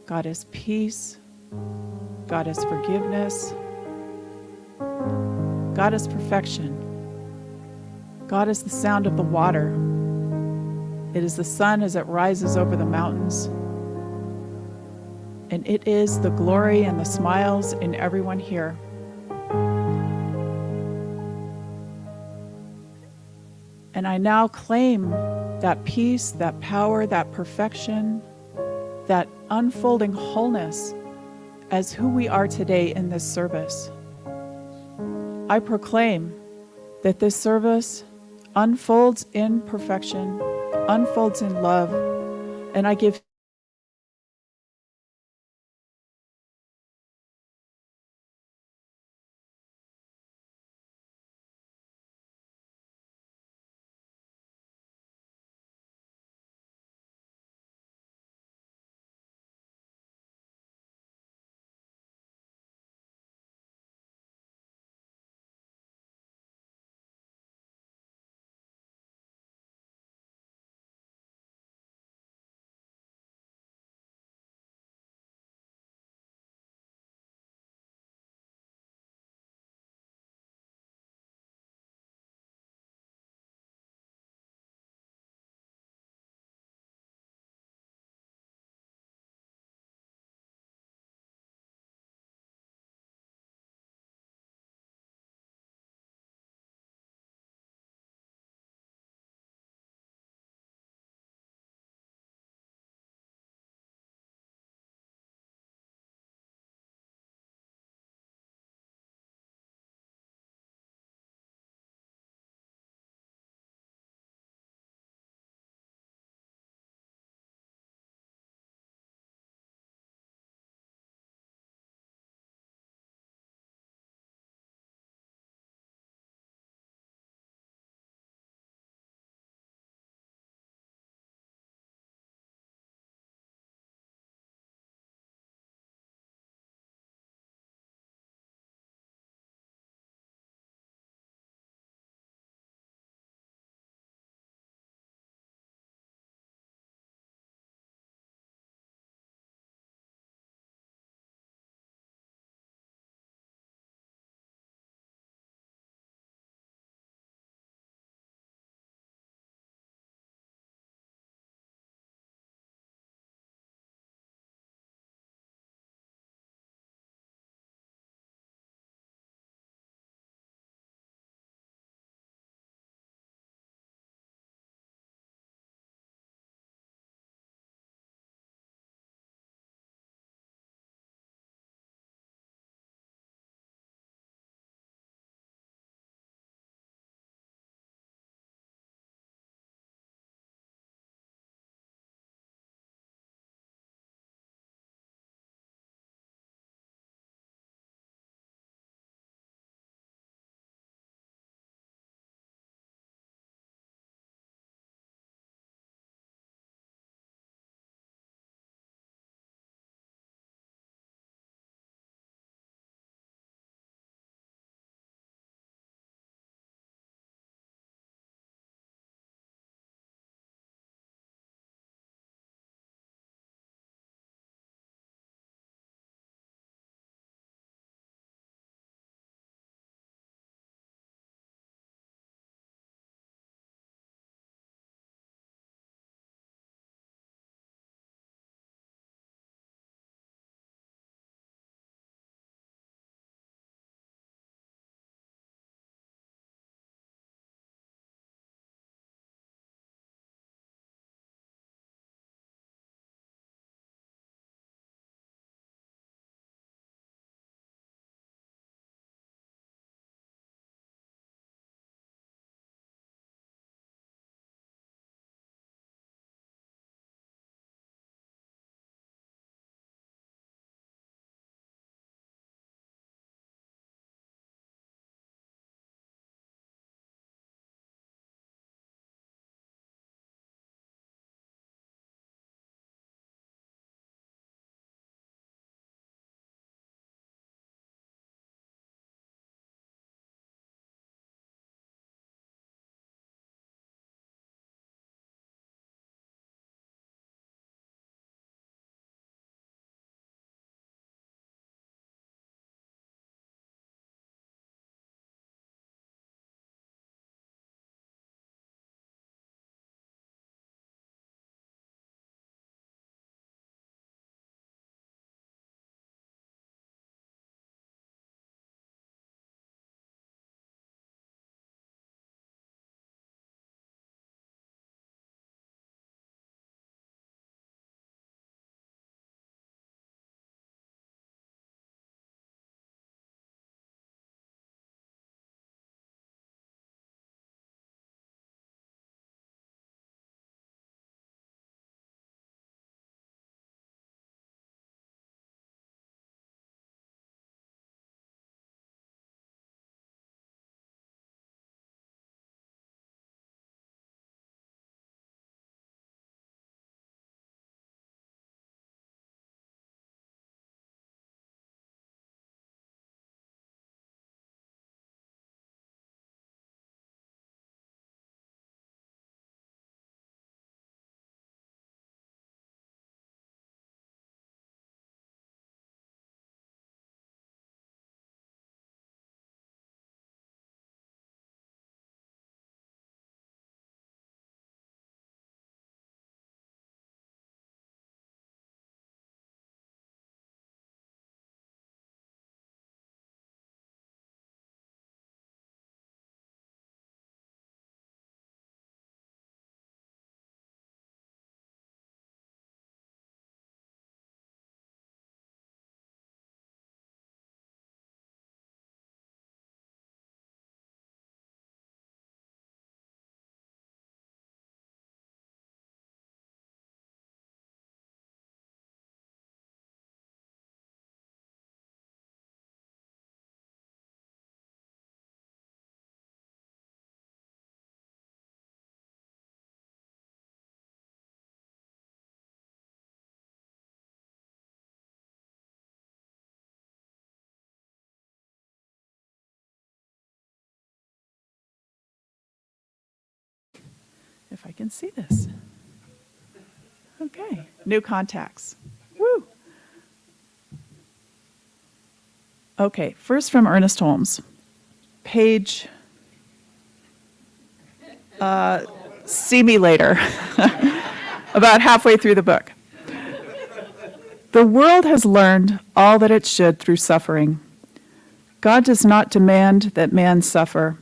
God is peace. God is forgiveness. God is perfection. God is the sound of the water. It is the sun as it rises over the mountains. And it is the glory and the smiles in everyone here. And I now claim that peace, that power, that perfection, that unfolding wholeness as who we are today in this service. I proclaim that this service unfolds in perfection, unfolds in love, and I give I can see this. Okay, new contacts. Woo! Okay, first from Ernest Holmes. Page, see me later, about halfway through the book. The world has learned all that it should through suffering. God does not demand that man suffer,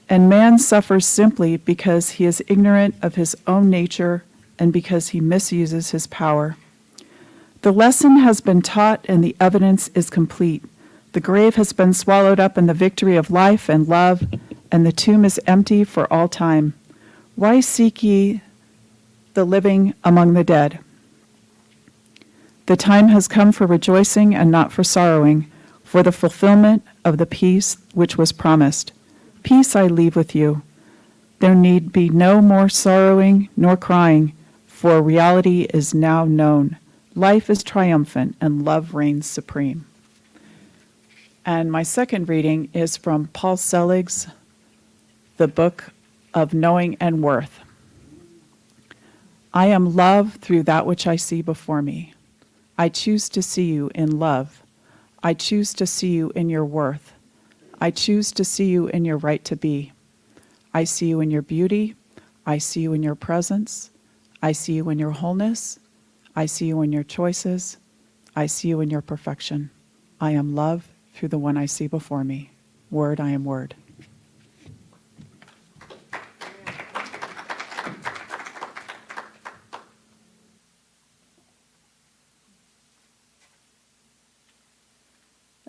and man suffers simply because he is ignorant of his own nature and because he misuses his power. The lesson has been taught and the evidence is complete. The grave has been swallowed up in the victory of life and love, and the tomb is empty for all time. Why seek ye the living among the dead? The time has come for rejoicing and not for sorrowing, for the fulfillment of the peace which was promised. Peace I leave with you. There need be no more sorrowing nor crying, for reality is now known. Life is triumphant and love reigns supreme. And my second reading is from Paul Selig's The Book of Knowing and Worth. I am love through that which I see before me. I choose to see you in love. I choose to see you in your worth. I choose to see you in your right to be. I see you in your beauty. I see you in your presence. I see you in your wholeness. I see you in your choices. I see you in your perfection. I am love through the one I see before me. Word, I am word.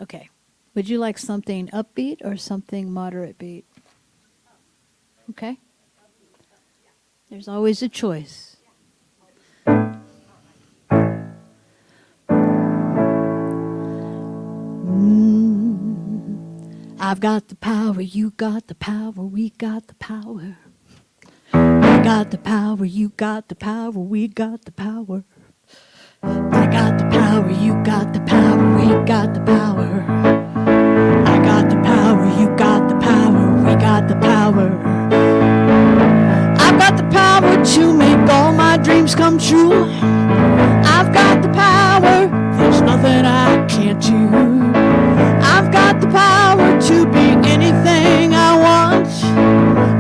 Okay. Would you like something upbeat or something moderate beat? Okay. There's always a choice. I've got the power, you got the power, we got the power. I got the power, you got the power, we got the power. I got the power, you got the power, we got the power. I got the power, you got the power, we got the power. I've got the power to make all my dreams come true. I've got the power, there's nothing I can't do. I've got the power to be anything I want.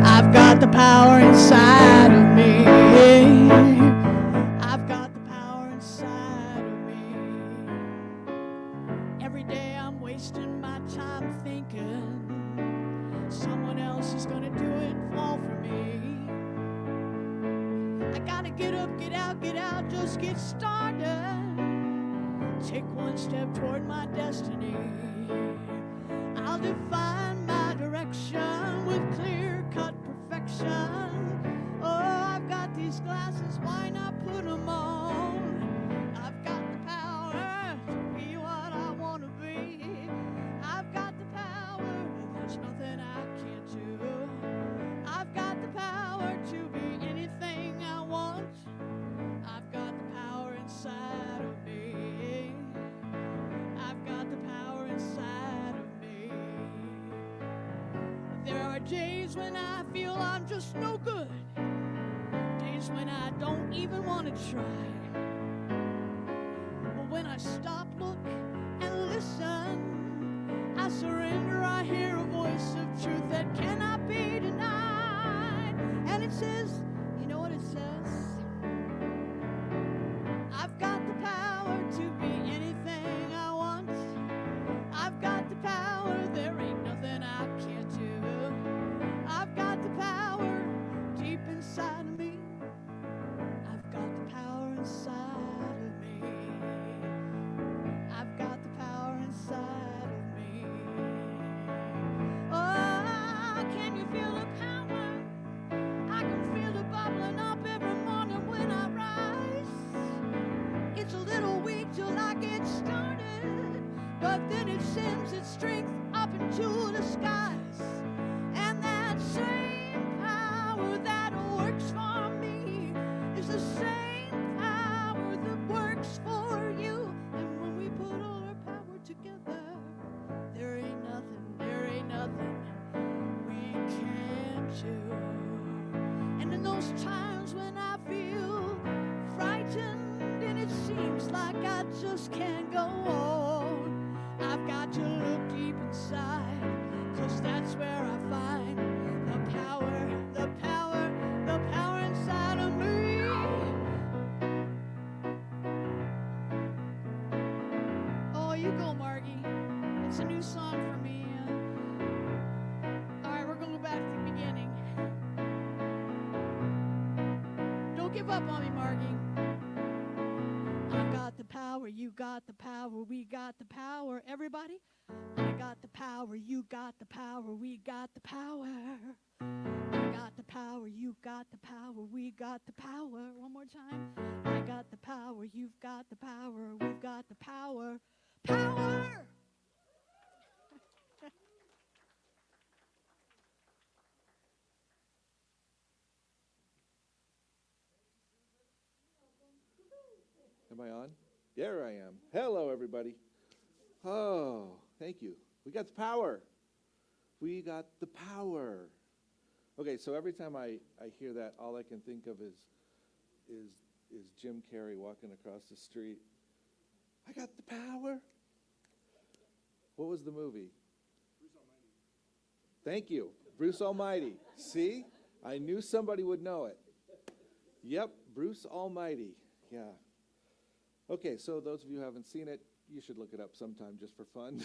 I've got the power inside of me. I've got the power inside of me. Every day I'm wasting my time thinking someone else is gonna do it all for me. I gotta get up, get out, just get started. Take one step toward my destiny. I'll define my direction with clear-cut perfection. Oh, I've got these glasses, why not put them on? I've got the power to be what I want to be. I've got the power, there's nothing I can't do. I've got the power to be anything I want. I've got the power inside of me. I've got the power inside of me. There are days when I feel I'm just no good. Days when I don't even want to try. But when I stop, look, and listen, I surrender, I hear a voice of truth that cannot be denied. And it says, you know what it says? I've got the power to be anything I want. I've got the power, there ain't nothing I can't do. I've got the power deep inside of me. I've got the power inside of me. I've got the power inside of me. Oh, can you feel the power? I can feel it bubbling up every morning when I rise. It's a little weak till I get started, but then it sends its strength up into the skies. And that same power that works for me is the same power that works for you. And when we put all our power together, there ain't nothing we can't do. And in those times just can't go on. I've got to look deep inside, 'cause that's where I find the power, the power, the power inside of me. Oh, you go, Margie. It's a new song for me. All right, we're going to go back to the beginning. Don't give up on me, Margie. I've got the power, you got the power, we got the power. Everybody? I got the power, you got the power, we got the power. I got the power, you got the power, we got the power. One more time. I got the power, you've got the power, we've got the power. Power! Am I on? There I am. Hello, everybody. Oh, thank you. We got the power. We got the power. Okay, so every time I hear that, all I can think of is Jim Carrey walking across the street. I got the power. What was the movie? Bruce Almighty. Thank you. Bruce Almighty. See? I knew somebody would know it. Yep, Bruce Almighty. Yeah. Okay, so those of you who haven't seen it, you should look it up sometime just for fun.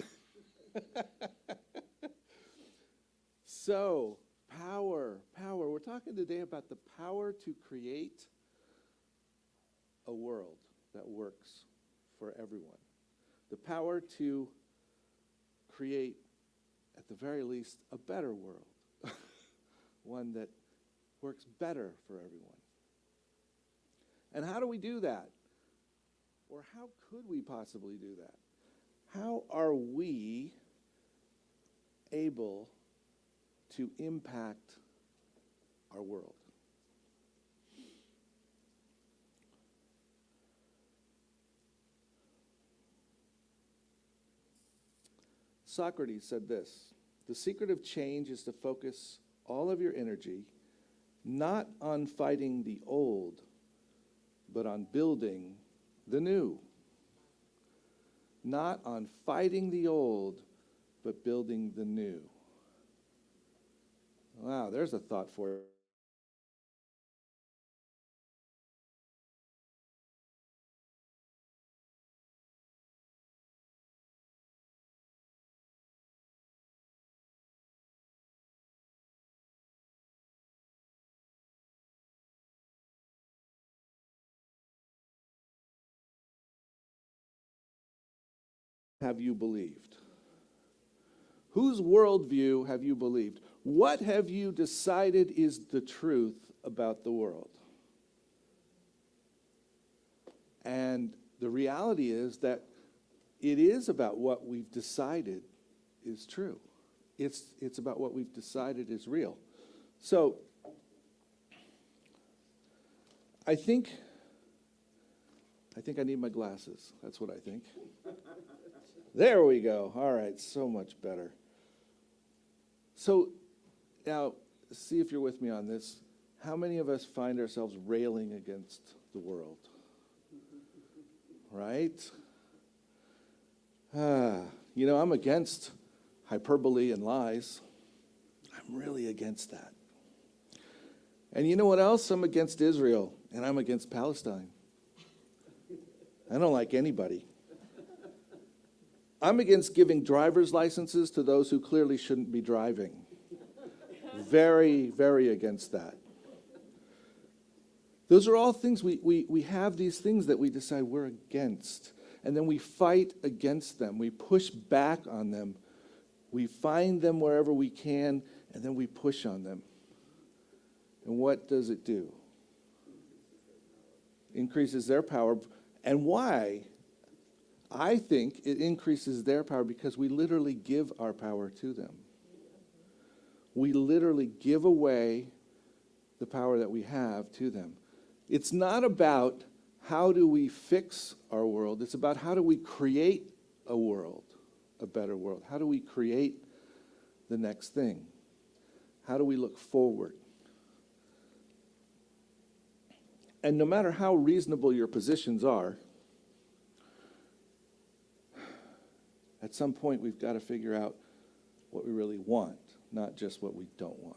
So, power. We're talking today about the power to create a world that works for everyone. The power to create, at the very least, a better world. One that works better for everyone. And how do we do that? Or how could we possibly do that? How are we able to impact our world? Socrates said this: the secret of change is to focus all of your energy not on fighting the old, but on building the new. Not on fighting the old, but building the new. Wow, there's a thought for you. Have you believed? Whose worldview have you believed? What have you decided is the truth about the world? And the reality is that it is about what we've decided is true. It's about what we've decided is real. So, I think I need my glasses. That's what I think. There we go. All right, so much better. So now, see if you're with me on this. How many of us find ourselves railing against the world? Right? I'm against hyperbole and lies. I'm really against that. And you know what else? I'm against Israel, and I'm against Palestine. I don't like anybody. I'm against giving driver's licenses to those who clearly shouldn't be driving. Very, very against that. Those are all things, we have these things that we decide we're against. And then we fight against them. We push back on them. We find them wherever we can, and then we push on them. And what does it do? Increases their power. And why? I think it increases their power because we literally give our power to them. We literally give away the power that we have to them. It's not about how do we fix our world. It's about how do we create a world, a better world. How do we create the next thing? How do we look forward? And no matter how reasonable your positions are, at some point we've got to figure out what we really want, not just what we don't want.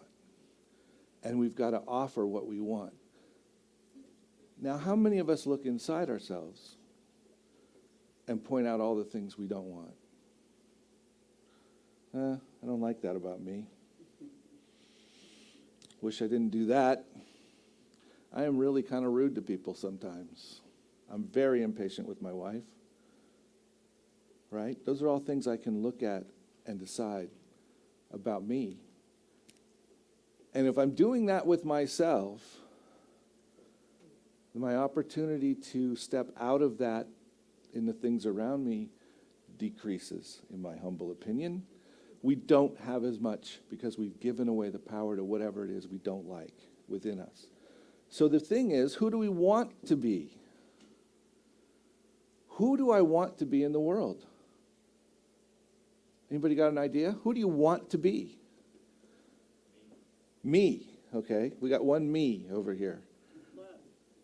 And we've got to offer what we want. Now, how many of us look inside ourselves and point out all the things we don't want? I don't like that about me. Wish I didn't do that. I am really kind of rude to people sometimes. I'm very impatient with my wife. Right? Those are all things I can look at and decide about me. And if I'm doing that with myself, my opportunity to step out of that in the things around me decreases, in my humble opinion. We don't have as much because we've given away the power to whatever it is we don't like within us. So the thing is, who do we want to be? Who do I want to be in the world? Anybody got an idea? Who do you want to be? Me. Okay, we got one me over here.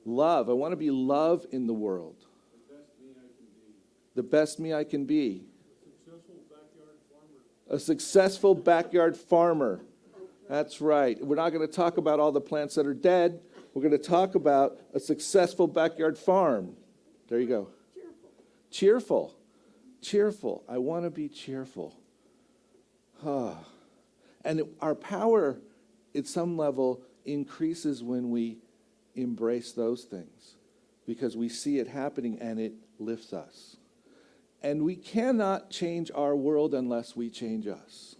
Love. I want to be love in the world. The best me I can be. A successful backyard farmer. That's right. We're not going to talk about all the plants that are dead. We're going to talk about a successful backyard farm. There you go. Cheerful. Cheerful. I want to be cheerful. And our power, at some level, increases when we embrace those things because we see it happening and it lifts us. And we cannot change our world unless we change us.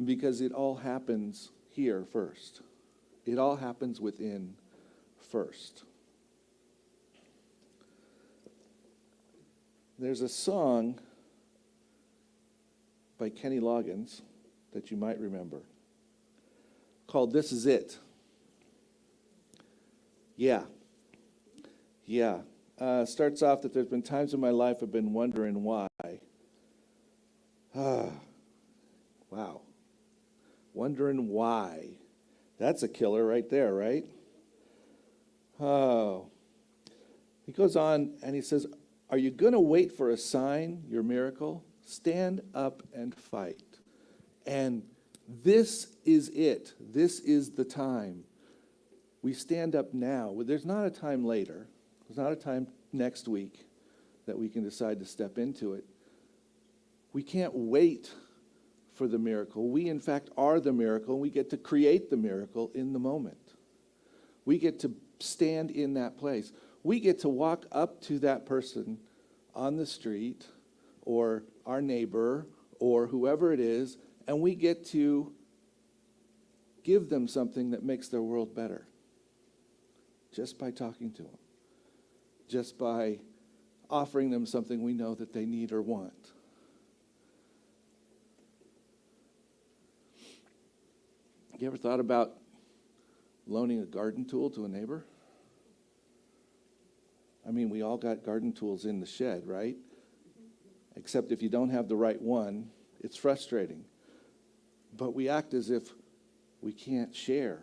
Because it all happens here first. It all happens within first. There's a song by Kenny Loggins that you might remember called This Is It. Yeah. Starts off that there's been times in my life I've been wondering why. Wow. Wondering why. That's a killer right there, right? Oh. He goes on and he says, are you going to wait for a sign, your miracle? Stand up and fight. And this is it. This is the time. We stand up now. There's not a time later. There's not a time next week that we can decide to step into it. We can't wait for the miracle. We, in fact, are the miracle, and we get to create the miracle in the moment. We get to stand in that place. We get to walk up to that person on the street or our neighbor or whoever it is, and we get to give them something that makes their world better just by talking to them, just by offering them something we know that they need or want. You ever thought about loaning a garden tool to a neighbor? I mean, we all got garden tools in the shed, right? Except if you don't have the right one, it's frustrating. But we act as if we can't share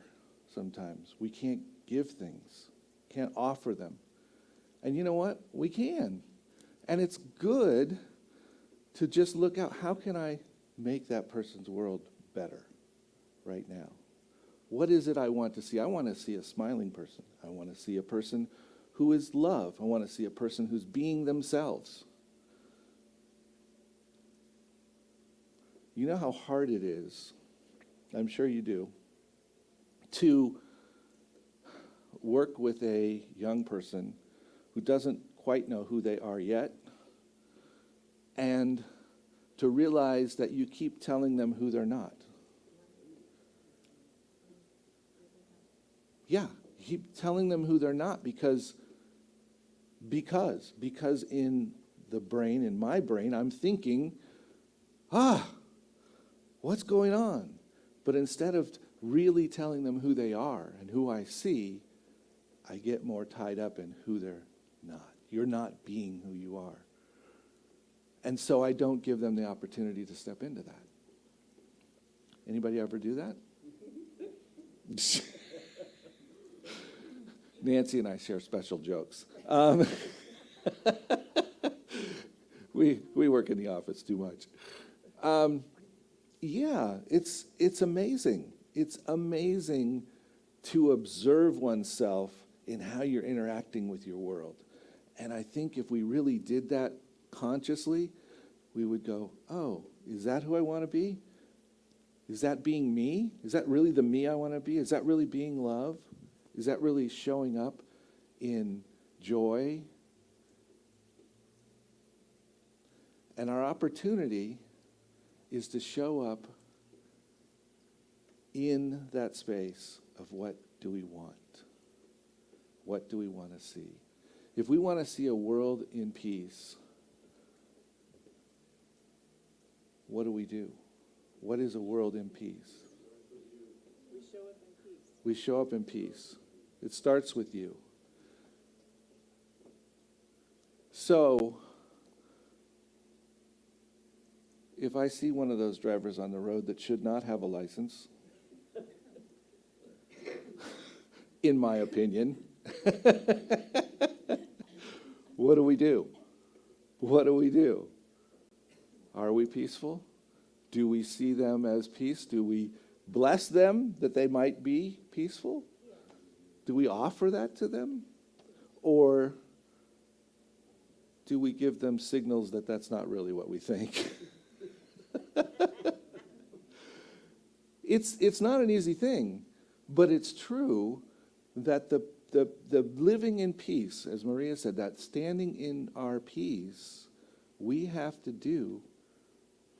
sometimes. We can't give things, can't offer them. And you know what? We can. And it's good to just look out, how can I make that person's world better right now? What is it I want to see? I want to see a smiling person. I want to see a person who is love. I want to see a person who's being themselves. You know how hard it is, I'm sure you do, to work with a young person who doesn't quite know who they are yet, and to realize that you keep telling them who they're not. Yeah, you keep telling them who they're not because in the brain, in my brain, I'm thinking, what's going on? But instead of really telling them who they are and who I see, I get more tied up in who they're not. You're not being who you are. And so I don't give them the opportunity to step into that. Anybody ever do that? Nancy and I share special jokes. work in the office too much. Yeah, it's amazing. It's amazing to observe oneself in how you're interacting with your world. And I think if we really did that consciously, we would go, oh, is that who I want to be? Is that being me? Is that really the me I want to be? Is that really being love? Is that really showing up in joy? And our opportunity is to show up in that space of what do we want? What do we want to see? If we want to see a world in peace, what do? What is a world in peace? We show up in peace. We show up in peace. It starts with you. So, if I see one of those drivers on the road that should not have a license, in my opinion, what do? What do? Are we peaceful? Do we see them as peace? Do we bless them that they might be peaceful? Do we offer that to them? Or do we give them signals that that's not really what we think? It's not an easy thing, but it's true that the living in peace, as Maria said, that standing in our peace, we have to do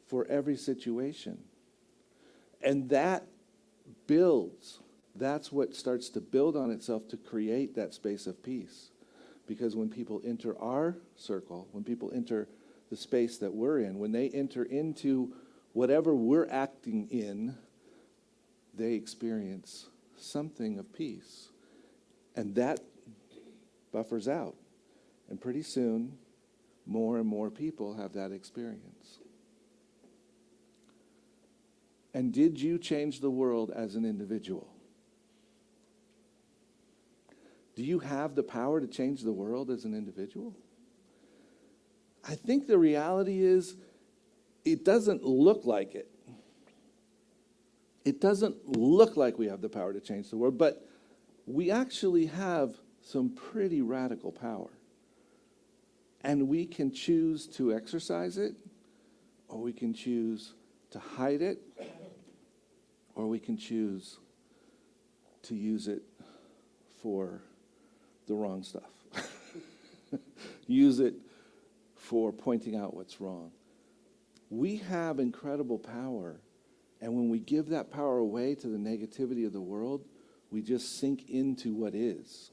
for every situation. And that builds. That's what starts to build on itself to create that space of peace. Because when people enter our circle, when people enter the space that we're in, when they enter into whatever we're acting in, they experience something of peace. And that buffers out. And pretty soon, more and more people have that experience. And did you change the world as an individual? Do you have the power to change the world as an individual? I think the reality is it doesn't look like it. It doesn't look like we have the power to change the world, but we actually have some pretty radical power. And we can choose to exercise it, or we can choose to hide it, or we can choose to use it for the wrong stuff. Use it for pointing out what's wrong. We have incredible power, and when we give that power away to the negativity of the world, we just sink into what is.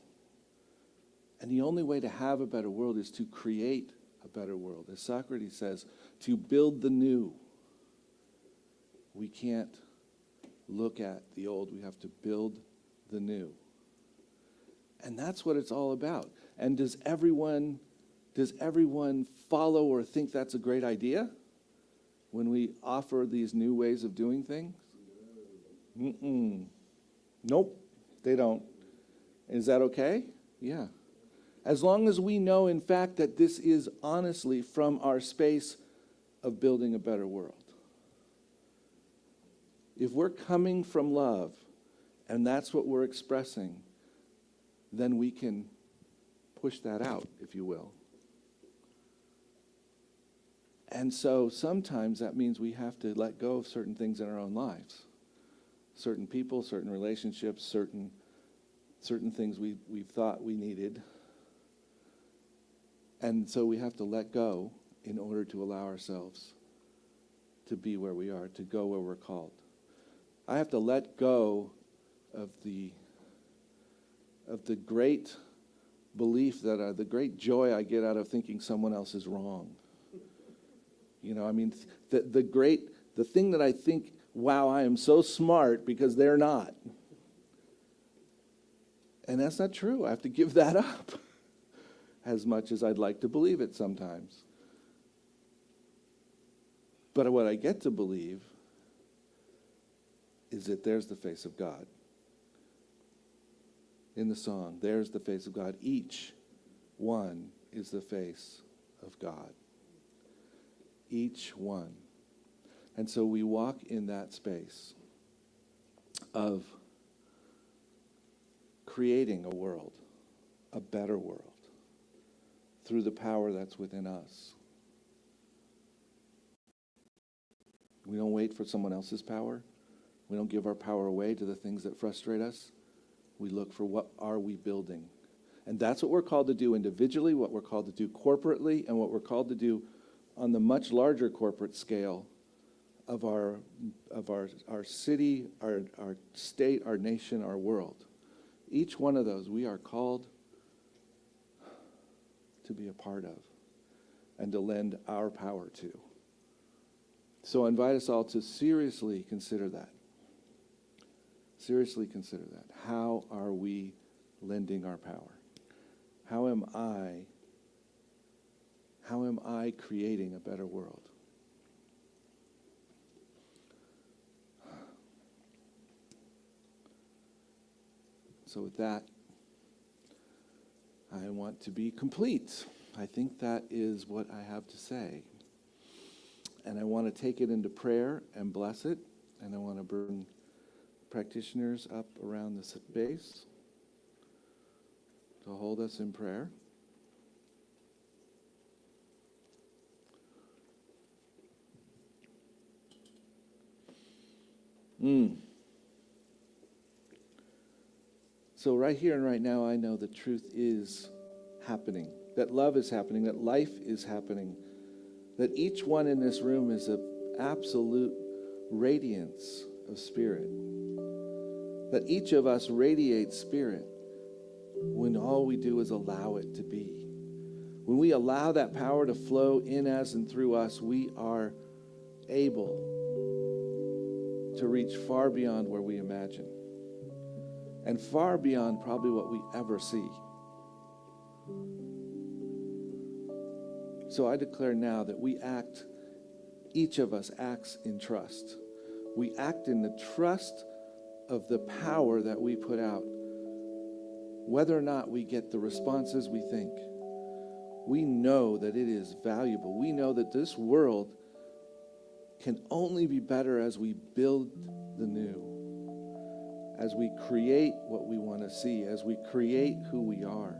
And the only way to have a better world is to create a better world. As Socrates says, to build the new. We can't look at the old, we have to build the new. And that's what it's all about. And does everyone follow or think that's a great idea when we offer these new ways of doing things? Nope, they don't. Is that okay? Yeah. As long as we know, in fact, that this is honestly from our space of building a better world. If we're coming from love, and that's what we're expressing, then we can push that out, if you will. And so sometimes that means we have to let go of certain things in our own lives. Certain people, certain relationships, certain things we've thought we needed. And so we have to let go in order to allow ourselves to be where we are, to go where we're called. I have to let go of the great belief that the great joy I get out of thinking someone else is wrong. You know, I mean, the thing that I think, wow, I am so smart because they're not. And that's not true. I have to give that up as much as I'd like to believe it sometimes. But what I get to believe is that there's the face of God. In the song, there's the face of God. Each one is the face of God. Each one. And so we walk in that space of creating a world, a better world, through the power that's within us. We don't wait for someone else's power. We don't give our power away to the things that frustrate us. We look for what are we building. And that's what we're called to do individually, what we're called to do corporately, and what we're called to do on the much larger corporate scale of our city, our state, our nation, our world. Each one of those we are called to be a part of and to lend our power to. So I invite us all to seriously consider that. Seriously consider that. How are we lending our power? How am I creating a better world? So with that, I want to be complete. I think that is what I have to say. And I want to take it into prayer and bless it. And I want to bring practitioners up around the base to hold us in prayer. So right here and right now, I know the truth is happening, that love is happening, that life is happening, that each one in this room is an absolute radiance of spirit, that each of us radiates spirit when all we do is allow it to be. When we allow that power to flow in us and through us, we are able to reach far beyond where we imagine and far beyond probably what we ever see. So I declare now that we act, each of us acts in trust. We act in the trust of the power that we put out. Whether or not we get the responses we think, we know that it is valuable. We know that this world can only be better as we build the new, as we create what we want to see, as we create who we are.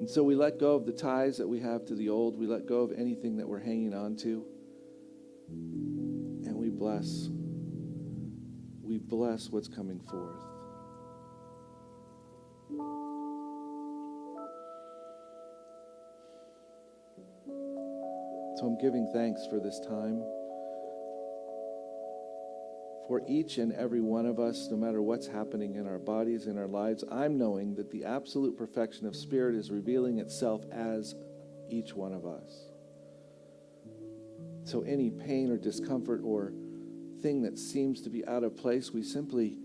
And so we let go of the ties that we have to the old. We let go of anything that we're hanging on to. And we bless what's coming forth. So I'm giving thanks for this time. For each and every one of us, no matter what's happening in our bodies, in our lives, I'm knowing that the absolute perfection of Spirit is revealing itself as each one of us. So any pain or discomfort or thing that seems to be out of place, we simply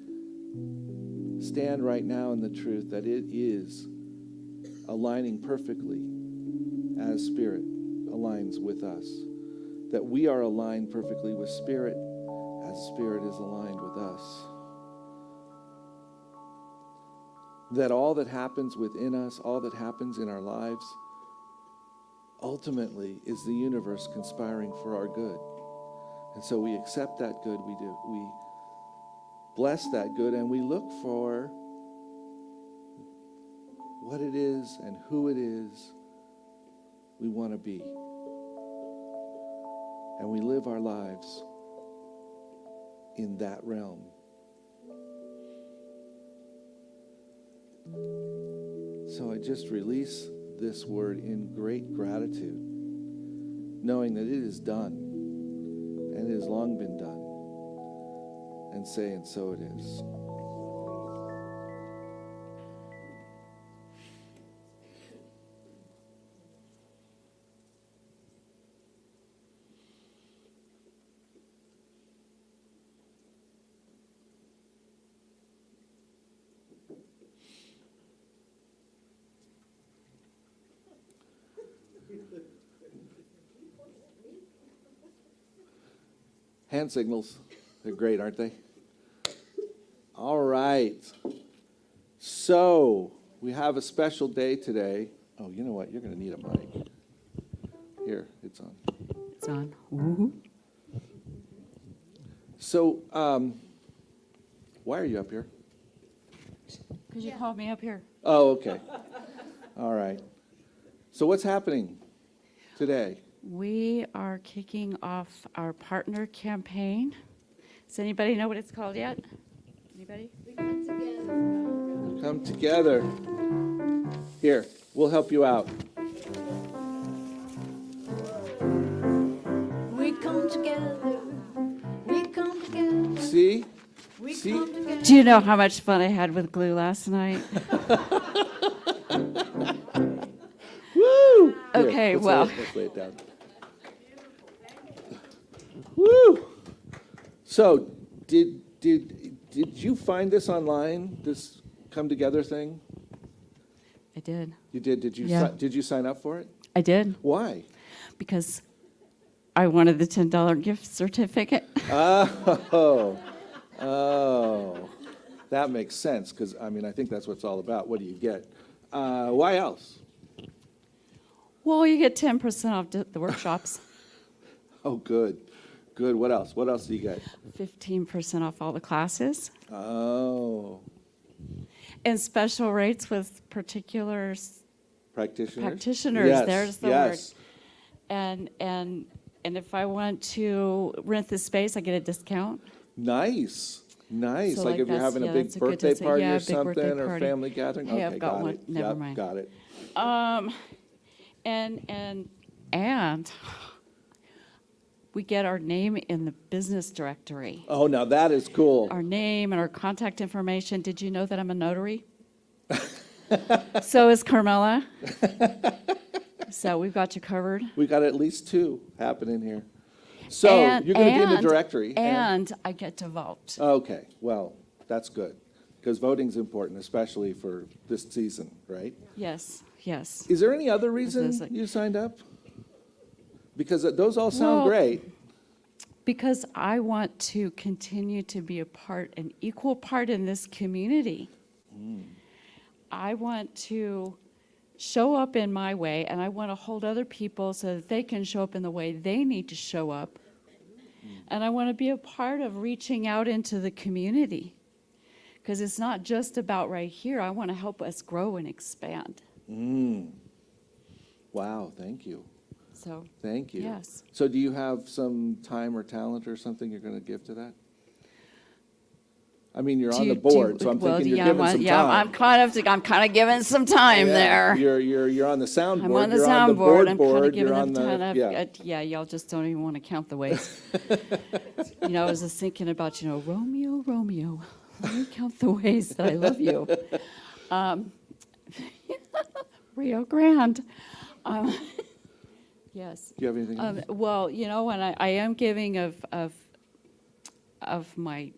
stand right now in the truth that it is aligning perfectly as Spirit aligns with us. That we are aligned perfectly with Spirit as Spirit is aligned with us. That all that happens within us, all that happens in our lives, ultimately is the universe conspiring for our good. And so we accept that good, we bless that good, and we look for what it is and who it is we want to be. And we live our lives in that realm. So I just release this word in great gratitude, knowing that it is done, and it has long been done, and say, and so it is. Hand signals. They're great, aren't they? All right. So, we have a special day today. Oh, you know what? You're going to need a mic. Here, it's on. It's on. Ooh. So, why are you up here? Because you called me up here. Oh, okay. All right. So what's happening today? We are kicking off our partner campaign. Does anybody know what it's called yet? Anybody? Come together. Here, we'll help you out. We come together. We come together. See? We See? come together. Do you know how much fun I had with glue last night? Woo! Okay, let's well. let's lay it down. Woo! So, did you find this online? This come together thing? I did. You did. Did you? Yeah. Did you sign up for it? I did Why? because I wanted the $10 gift certificate. Oh, that makes sense. Because I mean, I think that's what it's all about. What do you get? Why else? Well, you get 10% off the workshops, Oh, good, good. What else? What else do you get? 15% off all the classes, Oh, and special rates with particular practitioners. practitioners. Yes, There's the yes. word. And if I want to rent the space, I get a discount. Nice, nice. So, like like if you're that's- having a yeah, big that's a good birthday dis- party yeah, or big birthday something, or party. family gathering. Hey, Okay, I've got one. it. Never Yep, mind. got it. And we get our name in the business directory. Oh, now that is cool. Our name and our contact information. Did you know that I'm a notary? So is Carmela. So we've got you covered. We got at least 2 happening here. So you're going to be in the directory. And I get to vote. Okay, well, that's good, because voting's important, especially for this season, right? Yes, yes. Is there any other reason is like- you signed up? Because those all sound Well, great. Because I want to continue to be an equal part in this community. I want to show up in my way, and I want to hold other people so that they can show up in the way they need to show up. And I want to be a part of reaching out into the community. Because it's not just about right here. I want to help us grow and expand. Wow, thank you. So, Thank you. yes. So do you have some time or talent or something you're going to give to that? I mean, you're on the board, so I'm thinking you're giving some time. I'm kind of giving some time Yeah, there. You're on the soundboard. I'm on the you're soundboard. on I'm the kind of board. giving You're on them the time. yeah. Y'all just don't even want to count the ways. I was just thinking about, Romeo, Romeo, let me count the ways that I love you. Rio Grande. Yes. Do you have anything else? Well, and I am giving of my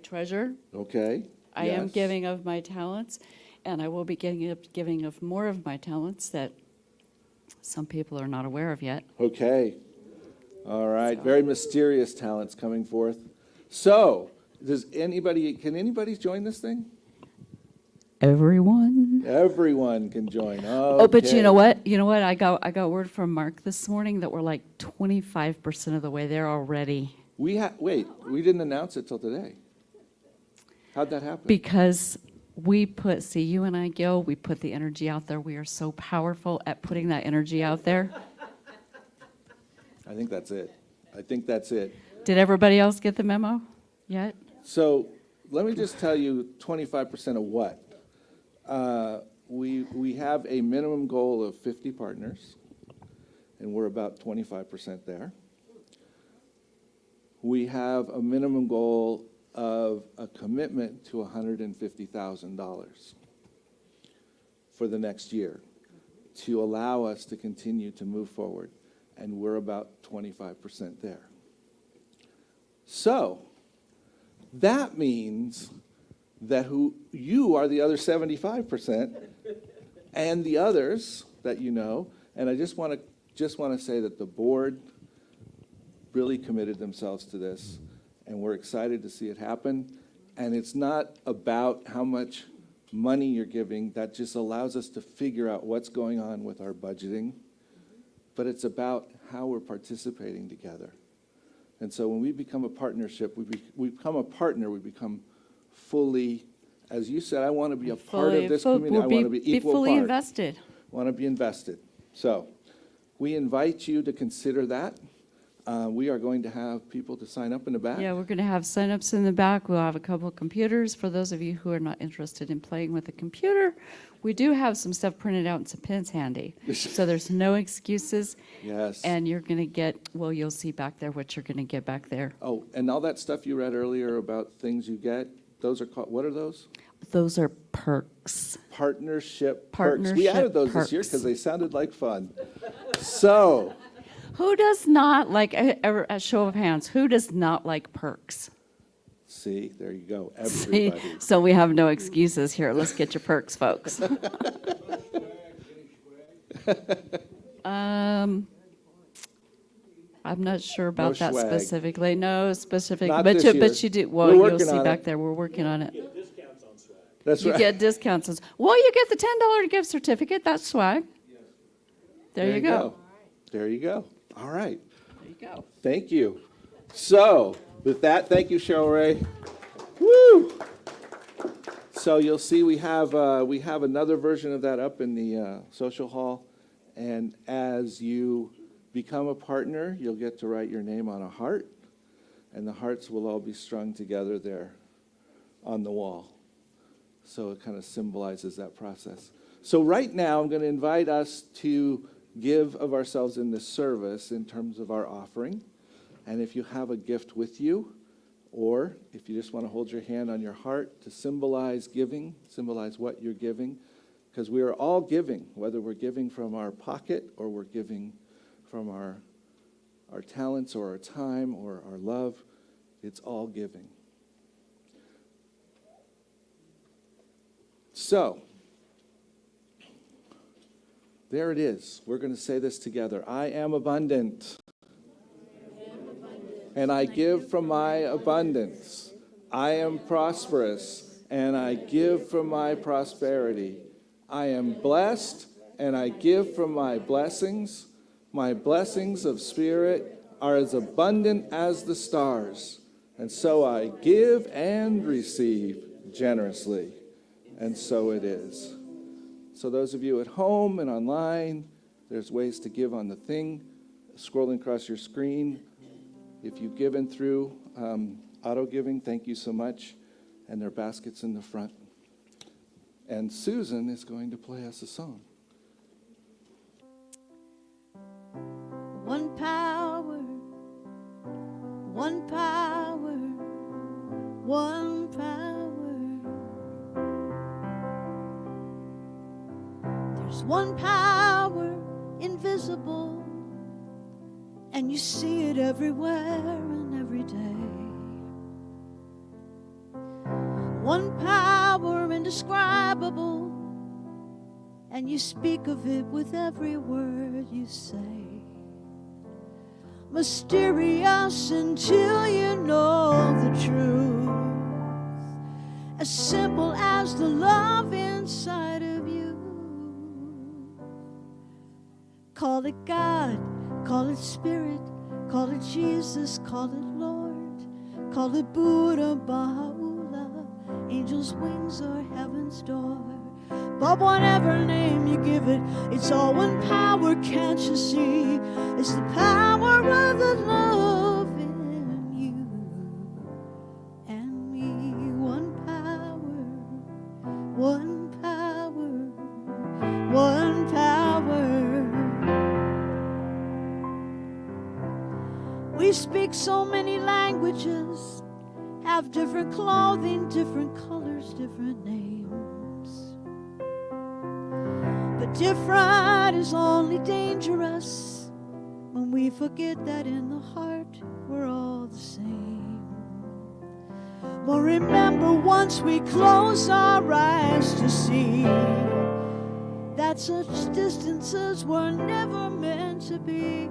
treasure. Okay. I am yes. giving of my talents, and I will be giving of more of my talents that some people are not aware of yet. Okay. All right. So- Very mysterious talents coming forth. So, can anybody join this thing? Everyone. Everyone can join. Oh, but Okay. you know what? I got word from Mark this morning that we're like 25% of the way there already. Wait, we didn't announce it till today. How'd that happen? Because you and I, Gil, we put the energy out there. We are so powerful at putting that energy out there. I think that's it. Did everybody else get the memo yet? So let me just tell you 25% of what? We have a minimum goal of 50 partners, and we're about 25% there. We have a minimum goal of a commitment to $150,000 for the next year to allow us to continue to move forward, and we're about 25% there. So that means that you are the other 75%, and the others that you know. And I just want to say that the board really committed themselves to this, and we're excited to see it happen. And it's not about how much money you're giving. That just allows us to figure out what's going on with our budgeting but it's about how we're participating together. And so when we become a partnership, we become a partner, we become fully, as you said, I want to be a part of this community. I want to be equal fully part. invested. Want to be invested. So we invite you to consider that. We are going to have people to sign up in the back. Yeah, we're going to have signups in the back. We'll have a couple of computers for those of you who are not interested in playing with a computer. We do have some stuff printed out and some pens handy, so there's no excuses. Yes. And you're going to get, well, you'll see back there what you're going to get back there. Oh, and all that stuff you read earlier about things you get, those are called, what are those? Those are perks. Partnership perks. We Partnership added those this year perks. because they sounded like fun. So, Who does not like, a show of hands, who does not like perks? see, there you go, See, everybody. so we have no excuses here. Let's get your perks, folks. I'm not sure about that swag. specifically. No specific, Not but this you, year. but you do. Well, We're you'll working see on back it. there. We're working on it. That's You right. get discounts. Well, you get the $10 gift certificate. That's swag. There you go. There you go. All right. There you go. Thank you. So, with that, thank you, Cheryl Ray. Woo! So you'll see we have another version of that up in the social hall, and as you become a partner, you'll get to write your name on a heart, and the hearts will all be strung together there on the wall. So it kind of symbolizes that process. So right now, I'm going to invite us to give of ourselves in this service in terms of our offering. And if you have a gift with you, or if you just want to hold your hand on your heart to symbolize giving, symbolize what you're giving, because we are all giving, whether we're giving from our pocket or we're giving from our talents or our time or our love, it's all giving. So, there it is. We're going to say this together. I am abundant. And I give from my abundance. I am prosperous, and I give from my prosperity. I am blessed, and I give from my blessings. My blessings of spirit are as abundant as the stars. And so I give and receive generously. And so it is. So those of you at home and online, there's ways to give on the thing, scrolling across your screen. If you've given through auto giving, thank you so much. And there are baskets in the front. And Susan is going to play us a song. One power, one power, one power. There's one power invisible, and you see it everywhere and every day. One power indescribable, and you speak of it with every word you say. Mysterious until you know the truth, as simple as the love inside of you. Call it God, call it Spirit, call it Jesus, call it Lord, call it Buddha, Baha'u'llah, angels' wings or heaven's door. But whatever name you give it, it's all one power, can't you see? It's the power of the love in you and me. One power, one power, one power. We speak so many languages, have different clothing, different colors, different names. But different is only dangerous when we forget that in the heart we're all the same. But remember, once we close our eyes to see that such distances were never meant to be.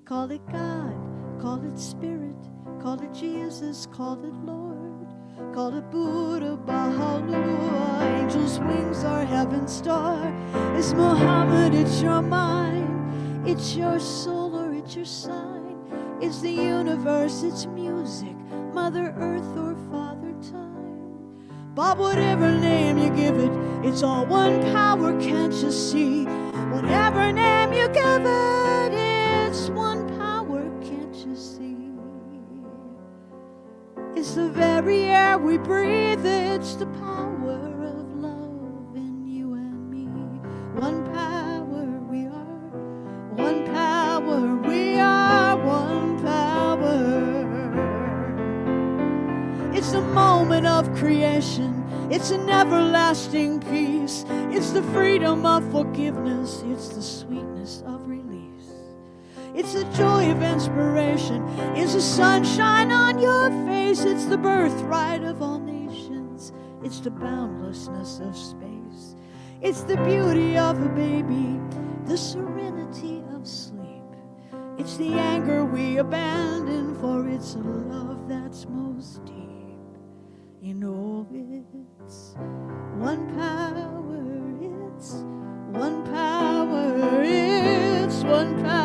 Call it God, call it Spirit, call it Jesus, call it Lord, call it Buddha, Baha'u'llah, angels' wings or heaven's star. It's Muhammad, it's your mind, it's your soul or it's your sign. It's the universe, it's music, Mother Earth or Father Time. Bob, whatever name you give it, it's all one power, can't you see? Whatever name you give it, it's one power, can't you see? It's the very air we breathe, it's the power of love in you and me. One power we are, one power we are, one power. It's the moment of creation, it's an everlasting peace, it's the freedom of forgiveness, it's the sweetness of release. It's the joy of inspiration, it's the sunshine on your face, it's the birthright of all nations, it's the boundlessness of space, it's the beauty of a baby, the serenity of sleep, it's the anger we abandon, for it's a love that's most deep. You know it's one power, it's one power, it's one power.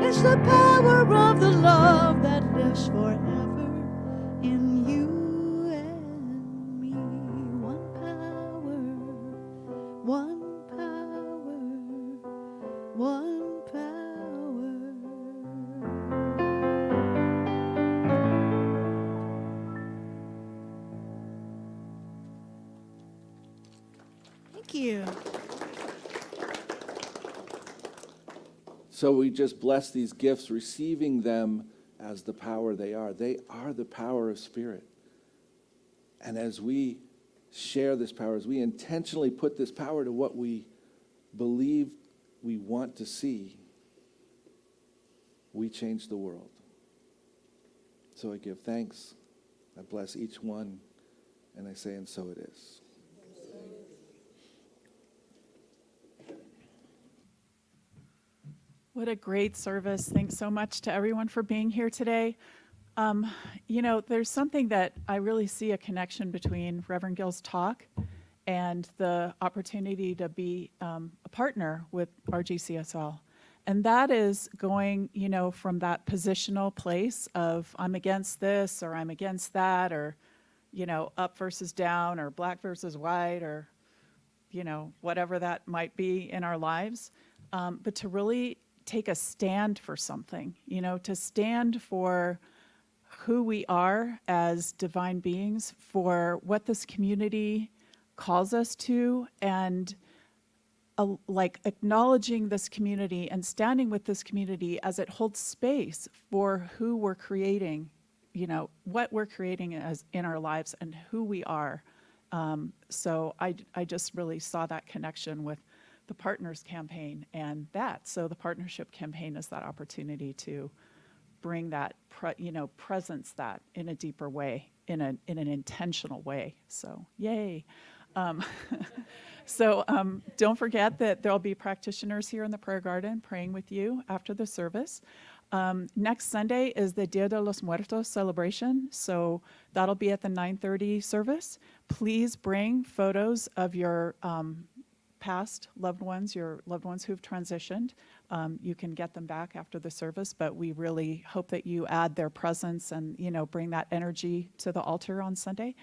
It's the power of the love that lives forever in you and me. One power, one power, one power. Thank you. So we just bless these gifts, receiving them as the power they are. They are the power of Spirit. And as we share this power, as we intentionally put this power to what we believe we want to see, we change the world. So I give thanks. I bless each one. And I say, and so it is. What a great service. Thanks so much to everyone for being here today. There's something that I really see a connection between Reverend Gill's talk and the opportunity to be a partner with RGCSL. And that is going, from that positional place of I'm against this or I'm against that, or, up versus down or black versus white, or, whatever that might be in our lives. But to really take a stand for something, to stand for who we are as divine beings, for what this community calls us to, and acknowledging this community and standing with this community as it holds space for who we're creating, what we're creating as in our lives and who we are. So I just really saw that connection with the Partners Campaign and that. So the Partnership Campaign is that opportunity to bring that, presence that in a deeper way, in an intentional way. So yay. So don't forget that there'll be practitioners here in the prayer garden praying with you after the service. Next Sunday is the Dia de los Muertos celebration, so that'll be at the 9:30 service. Please bring photos of your past loved ones, your loved ones who've transitioned. You can get them back after the service, but we really hope that you add their presence and, bring that energy to the altar on Sunday.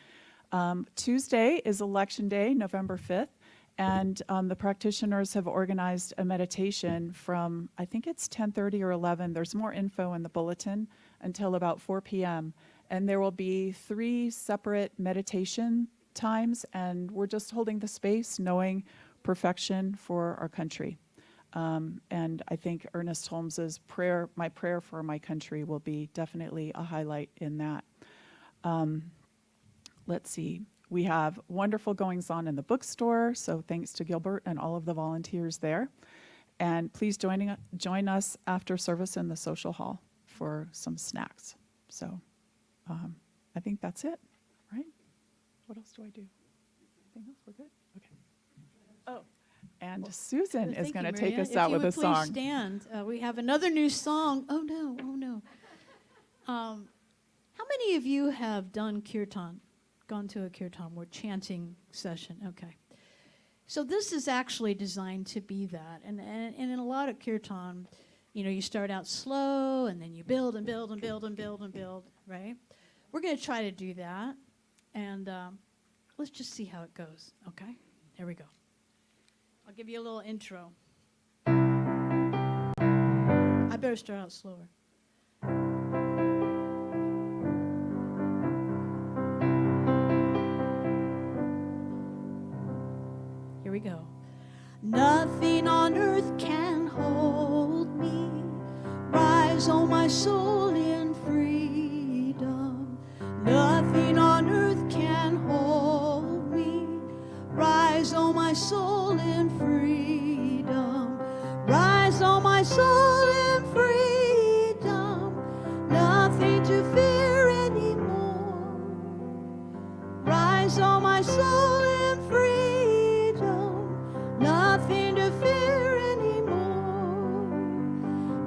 Tuesday is Election Day, November 5th, and the practitioners have organized a meditation from, I think it's 10:30 or 11. There's more info in the bulletin until about 4 p.m. And there will be 3 separate meditation times, and we're just holding the space, knowing perfection for our country. And I think Ernest Holmes's prayer, my prayer for my country, will be definitely a highlight in that. Let's see. We have wonderful goings on in the bookstore, so thanks to Gilbert and all of the volunteers there. And please join us after service in the social hall for some snacks. So I think that's it, right? What else do I do? Anything else? We're good? Okay. Oh, and Susan is going to take us out with a song. Please stand. We have another new song. Oh no, oh no. How many of you have done kirtan? gone to a kirtan or chanting session. Okay. So this is actually designed to be that. And in a lot of kirtan, you start out slow and then you build and build and build and build and build, right? We're going to try to do that. And let's just see how it goes, okay? Here we go. I'll give you a little intro. I better start out slower. Here we go. Nothing on earth can hold me. Rise, oh my soul, in freedom. Nothing on earth can hold me. Rise, oh my soul, in freedom. Rise, oh my soul, in freedom. Nothing to fear anymore. Rise, oh my soul, in freedom. Nothing to fear anymore.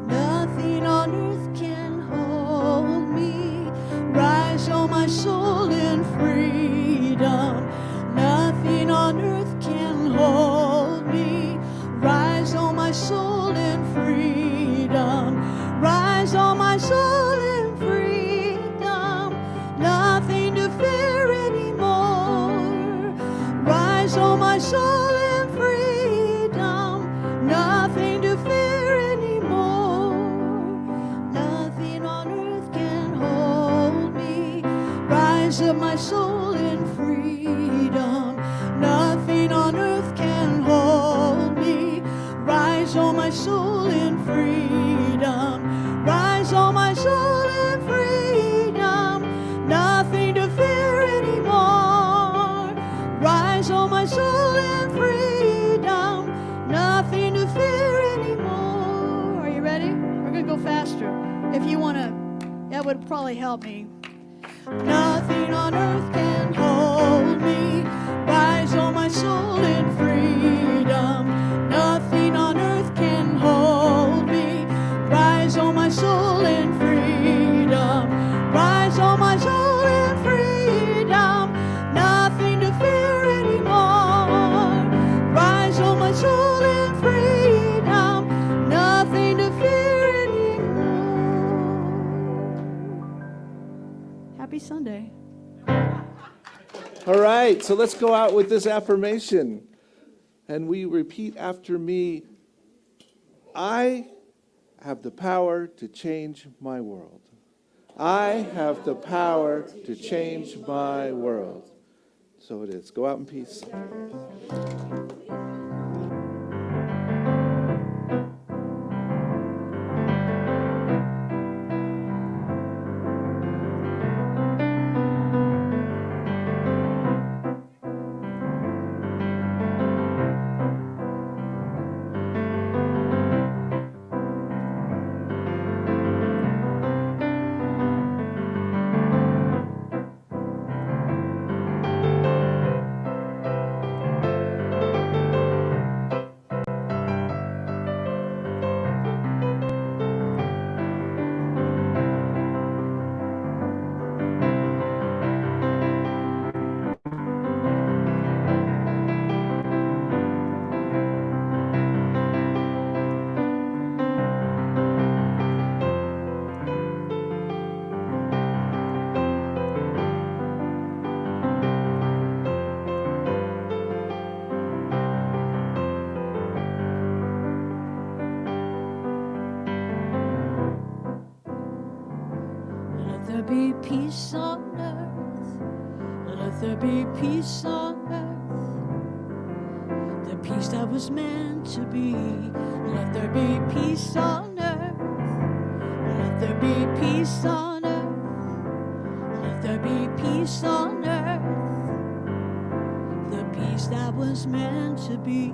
Nothing on earth can hold me. Rise, oh my soul, in freedom. Nothing on earth can hold me. Rise, oh my soul, in freedom. Rise, oh my soul, in freedom. Nothing to fear anymore. Rise, oh my soul, in freedom. Nothing to fear anymore. Nothing on earth can hold me. Rise of my soul, in freedom. Nothing on earth can hold me. Rise, oh my soul, in freedom. Rise, oh my soul, in freedom. Nothing to fear anymore. Rise, oh my soul, in freedom. Nothing to fear anymore. Are you ready? We're going to go faster. If you want to, that would probably help me. Nothing on earth can hold me. Rise, oh my soul, in freedom. Nothing on earth can hold me. Rise, oh my soul, in freedom. Rise, oh my soul, in freedom. Nothing to fear anymore. Rise, oh my soul, in freedom. Nothing to fear anymore. Happy Sunday. All right, so let's go out with this affirmation. And we repeat after me. I have the power to change my world. I have the power to change my world. So it is. Go out in peace. Let there be peace on earth. Let there be peace on earth. The peace that was meant to be. Let there be peace on earth. Let there be peace on earth. Let there be peace on earth. The peace that was meant to be.